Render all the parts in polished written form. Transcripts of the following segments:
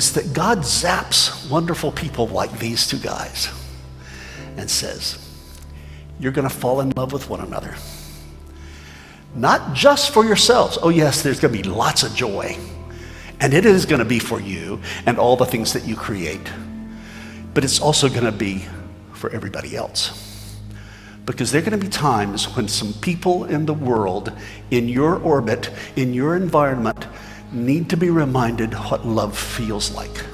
is that God zaps wonderful people like these two guys and says, you're going to fall in love with one another. Not just for yourselves. Oh yes, there's going to be lots of joy. And it is going to be for you and all the things that you create. But it's also going to be for everybody else. Because there are going to be times when some people in the world, in your orbit, in your environment, need to be reminded what love feels like.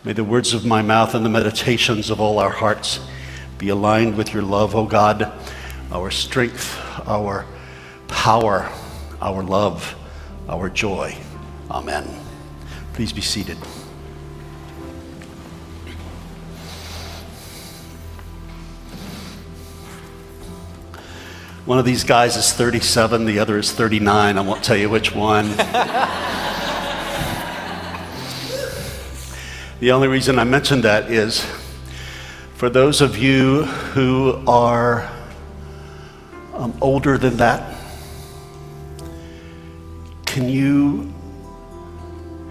May the words of my mouth and the meditations of all our hearts be aligned with your love, O God, our strength, our power, our love, our joy. Amen. Please be seated. One of these guys is 37, the other is 39. I won't tell you which one. The only reason I mention that is for those of you who are older than that, can you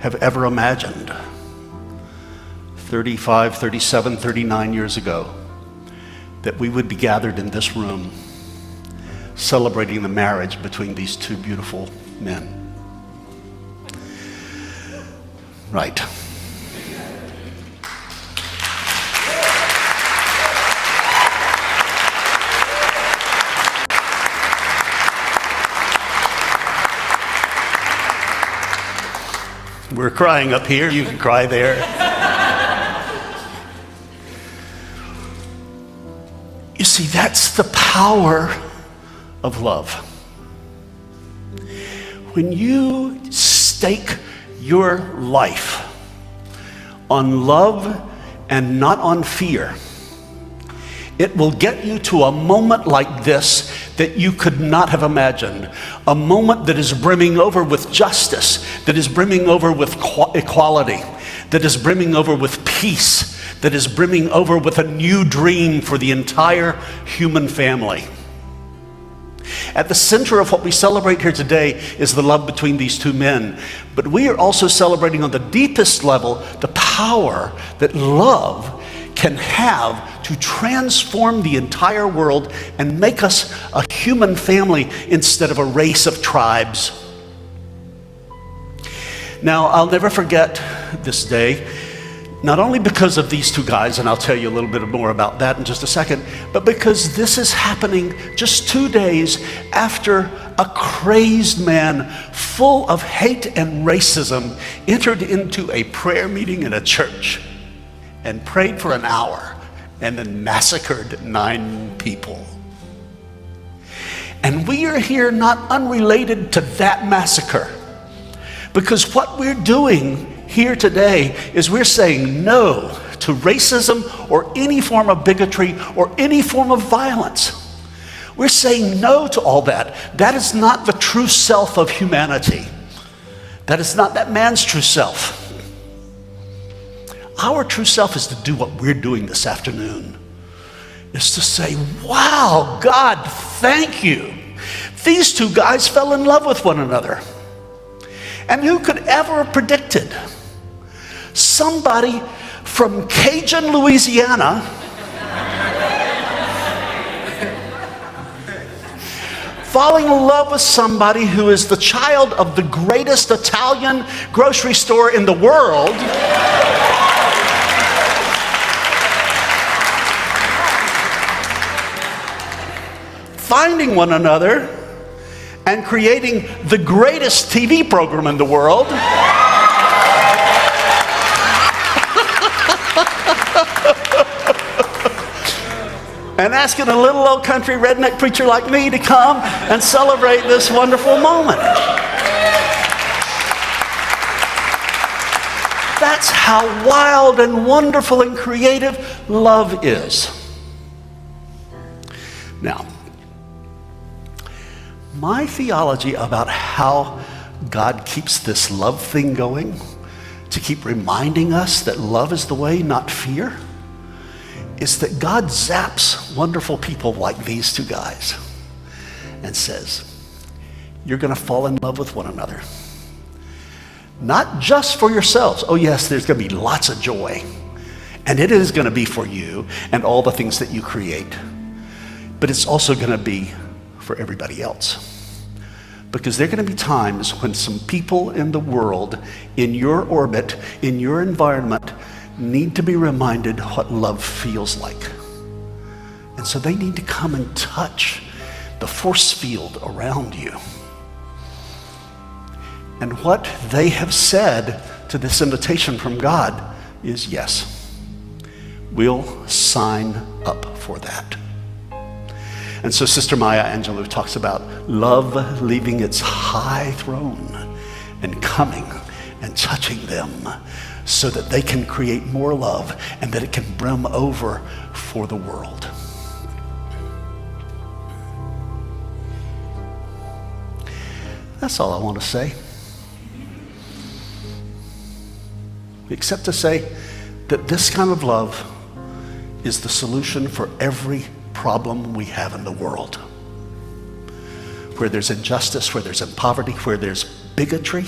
have ever imagined 35, 37, 39 years ago that we would be gathered in this room celebrating the marriage between these two beautiful men? Right. We're crying up here, you can cry there. You see, that's the power of love. When you stake your life on love and not on fear, it will get you to a moment like this that you could not have imagined. A moment that is brimming over with justice, that is brimming over with equality, that is brimming over with peace, that is brimming over with a new dream for the entire human family. At the center of what we celebrate here today is the love between these two men. But we are also celebrating on the deepest level the power that love can have to transform the entire world and make us a human family instead of a race of tribes. Now, I'll never forget this day, not only because of these two guys, and I'll tell you a little bit more about that in just a second, but because this is happening just 2 days after a crazed man full of hate and racism entered into a prayer meeting in a church and prayed for an hour and then massacred 9 people. And we are here not unrelated to that massacre, because what we're doing here today is we're saying no to racism or any form of bigotry or any form of violence. We're saying no to all that. That is not the true self of humanity. That is not that man's true self. Our true self is to do what we're doing this afternoon. Is to say, wow, God, thank you. These two guys fell in love with one another. And who could ever have predicted somebody from Cajun, Louisiana, falling in love with somebody who is the child of the greatest Italian grocery store in the world, finding one another and creating the greatest TV program in the world. And asking a little old country redneck preacher like me to come and celebrate this wonderful moment. That's how wild and wonderful and creative love is. Now, my theology about how God keeps this love thing going, to keep reminding us that love is the way, not fear, is that God zaps wonderful people like these two guys and says, you're going to fall in love with one another. Not just for yourselves. Oh yes, there's going to be lots of joy. And it is going to be for you and all the things that you create. But it's also going to be for everybody else. Because there are going to be times when some people in the world, in your orbit, in your environment, need to be reminded what love feels like. And so they need to come and touch the force field around you. And what they have said to this invitation from God is yes, we'll sign up for that. And so Sister Maya Angelou talks about love leaving its high throne and coming and touching them so that they can create more love and that it can brim over for the world. That's all I want to say. Except to say that this kind of love is the solution for every problem we have in the world. Where there's injustice, where there's poverty, where there's bigotry,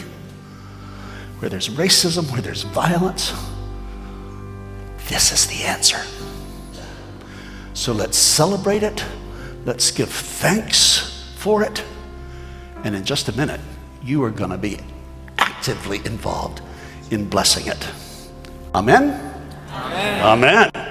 where there's racism, where there's violence, this is the answer. So let's celebrate it. Let's give thanks for it. And in just a minute, you are going to be actively involved in blessing it. Amen? Amen. Amen.